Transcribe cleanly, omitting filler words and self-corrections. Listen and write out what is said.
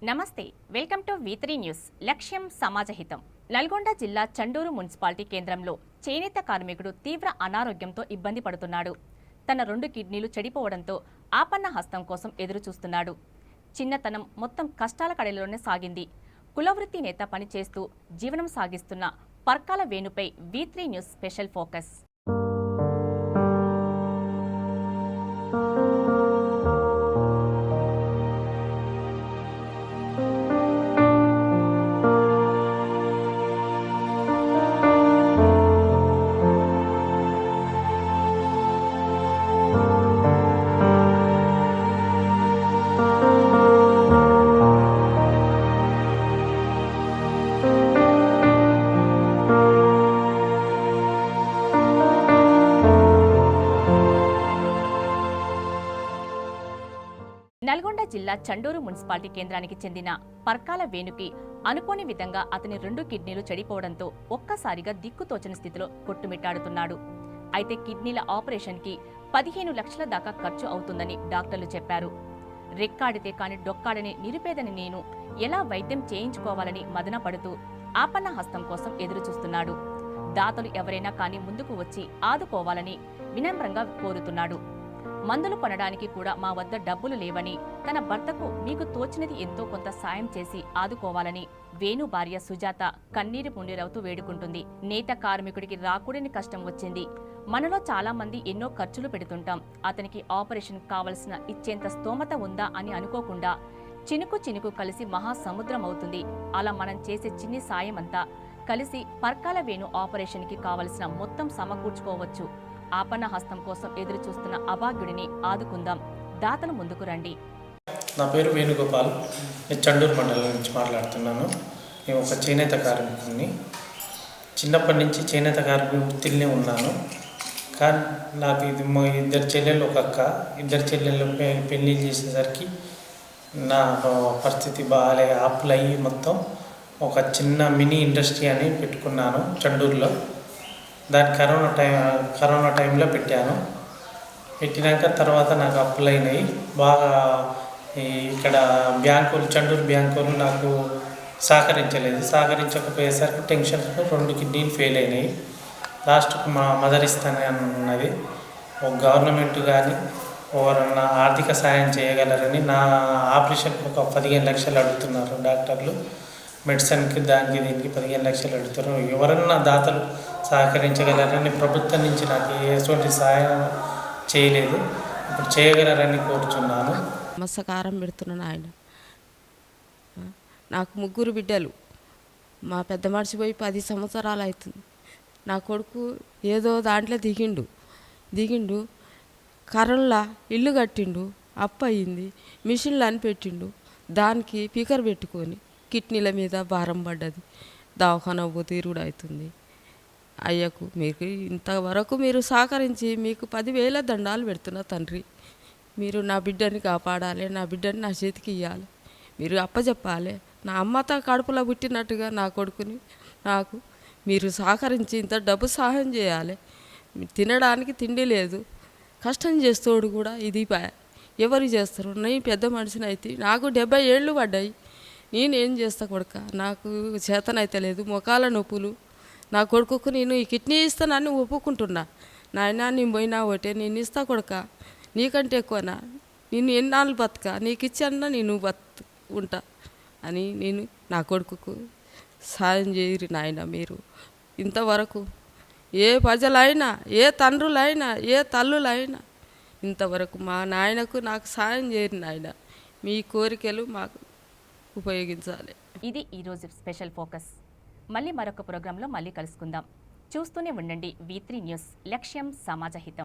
నమస్తే, welcome to V3 news. లక్ష్యం సమాజహితం. నల్గొండ జిల్లా చండూరు మున్సిపాలిటీ కేంద్రంలో చేనేత కార్మికుడు తీవ్ర అనారోగ్యంతో ఇబ్బంది పడుతున్నాడు. తన 2 కిడ్నీలు చెడిపోవడంతో ఆపన్న హస్తం కోసం ఎదురు చూస్తున్నాడు. చిన్నతనం మొత్తం కష్టాల కడలిలోనే సాగింది. కులవృత్తి నేత పనిచేస్తూ జీవనం సాగిస్తున్న పర్కాల వేణుపై V3 news special focus. Nalgonda జిల్లా చండూరు మున్సిపాలిటీ కేంద్రానికి చెందిన పర్కాల వేణుకి అనుకోని విధంగా అతని 2 కిడ్నీలు చెడిపోవడంతో ఒక్కసారిగా దిక్కుతోచని స్థితిలో కొట్టుమిట్టాడుతున్నాడు. అయితే కిడ్నీల ఆపరేషన్కి 15 లక్షల దాకా ఖర్చు అవుతుందని డాక్టర్లు చెప్పారు. రెక్కాడితే కాని డొక్కాడని నిరుపేదని నేను ఎలా వైద్యం చేయించుకోవాలని మదన పడుతూ ఆపన్న హస్తం కోసం ఎదురుచూస్తున్నాడు. దాతలు ఎవరైనా కానీ ముందుకు వచ్చి ఆదుకోవాలని వినమ్రంగా కోరుతున్నాడు. మందులు కొనడానికి కూడా మా వద్ద డబ్బులు లేవని, తన భర్తకు మీకు తోచినది ఎంతో కొంత సాయం చేసి ఆదుకోవాలని వేణు భార్య సుజాత కన్నీరు మున్నీరవుతూ వేడుకుంటుంది. నేత కార్మికుడికి రాకూడని కష్టం వచ్చింది. మనలో చాలా మంది ఎన్నో ఖర్చులు పెడుతుంటాం. అతనికి ఆపరేషన్ కావలసిన ఇచ్చేంత స్తోమత ఉందా అని అనుకోకుండా చినుకు చినుకు కలిసి మహాసముద్రం అవుతుంది. అలా మనం చేసే చిన్ని సాయం అంతా కలిసి పర్కాల వేణు ఆపరేషన్కి కావలసిన మొత్తం సమకూర్చుకోవచ్చు. ఆపన్న హస్తం కోసం ఎదురు చూస్తున్న అభాగ్యుడిని ఆదుకుందాం. దాతలు ముందుకు రండి. నా పేరు వేణుగోపాల్. నేను చండూరు మండలం నుంచి మాట్లాడుతున్నాను. నేను ఒక చేనేత కార్మికుడిని. చిన్నప్పటి నుంచి చేనేత కార్మిక వృత్తిలోనే ఉన్నాను. కానీ నాకు ఇది మా 2 చెల్లెళ్ళు, ఒక అక్క. 2 చెల్లెళ్ళు పెళ్లి చేసేసరికి నా పరిస్థితి బాగాలే, అప్పులయ్యి మొత్తం ఒక చిన్న మినీ ఇండస్ట్రీ అని పెట్టుకున్నాను చండూరులో. దాన్ని కరోనా టైంలో పెట్టాను. పెట్టినాక తర్వాత నాకు అప్పులైనాయి బాగా. ఇక్కడ చండూరు బ్యాంకులు నాకు సహకరించకపోయేసరికి టెన్షన్తో 2 కిడ్నీలు ఫెయిల్ అయినాయి. లాస్ట్కు మా మదర్ ఇస్తానే అన్నది. ఒక గవర్నమెంట్ కానీ ఎవరన్నా ఆర్థిక సాయం చేయగలరని నా ఆపరేషన్కి ఒక 15 లక్షలు అడుగుతున్నారు డాక్టర్లు. మెడిసిన్కి దానికి దీనికి 15 లక్షలు అడుగుతున్నారు. ఎవరన్నా దాతలు సహకరించగలరని ప్రభుత్వం నుంచి నాకు ఎటువంటి సహాయం చేయలేదు. ఇప్పుడు చేయగలరని కోరుచున్నాను. నమస్కారం పెడుతున్నాను. ఆయన నాకు 3 బిడ్డలు. మా పెద్ద మనిషి పోయి 10 సంవత్సరాలు అవుతుంది. నా కొడుకు ఏదో దాంట్లో దిగిండు కర్రల్లా ఇల్లు కట్టిండు, అప్పు అయ్యింది, మిషన్లు అని పెట్టిండు. దానికి పీకర్ పెట్టుకొని కిడ్నీల మీద భారం పడ్డది. దవాఖానా పోతే తిరుగుడు అవుతుంది. అయ్యకు మీకు ఇంతవరకు మీరు సహకరించి మీకు 10,000 దండాలు పెడుతున్నా తండ్రి. మీరు నా బిడ్డని కాపాడాలి, నా బిడ్డని నా చేతికి ఇవ్వాలి, మీరు అప్పచెప్పాలి. నా అమ్మతో కడుపులో పుట్టినట్టుగా నా కొడుకుని నాకు మీరు సహకరించి ఇంత డబ్బు సహాయం చేయాలి. తినడానికి తిండి లేదు, కష్టం చేస్తోడు కూడా ఇది ఎవరు చేస్తారు? నేను పెద్ద మనిషిని అయితే నాకు 70 ఏళ్ళు పడ్డాయి. నేనేం చేస్తా కొడుక? నాకు చేతనైతే లేదు, మొఖాల నొప్పులు. నా కొడుకుకు నేను ఈ కిడ్నీ ఇస్తానని ఒప్పుకుంటున్నా. నాయన నేను పోయినా ఒకటే, నేను ఇస్తా కొడుక, నీకంటే ఎక్కువనా, నేను ఎన్నాళ్ళు బతుక, నీకు ఇచ్చన్నా నేను ఉంటా అని నేను నా కొడుకుకు సాయం చేయరు నాయన. మీరు ఇంతవరకు ఏ ప్రజలైనా, ఏ తండ్రులైనా, ఏ తల్లులైనా ఇంతవరకు మా నాయనకు నాకు సాయం చేయరు నాయన. మీ కోరికలు మాకు ఉపయోగించాలి. ఇది ఈరోజు స్పెషల్ ఫోకస్. మళ్ళీ మరొక ప్రోగ్రాంలో మళ్ళీ కలుసుకుందాం. చూస్తూనే ఉండండి V3 న్యూస్. లక్ష్యం సమాజహితం.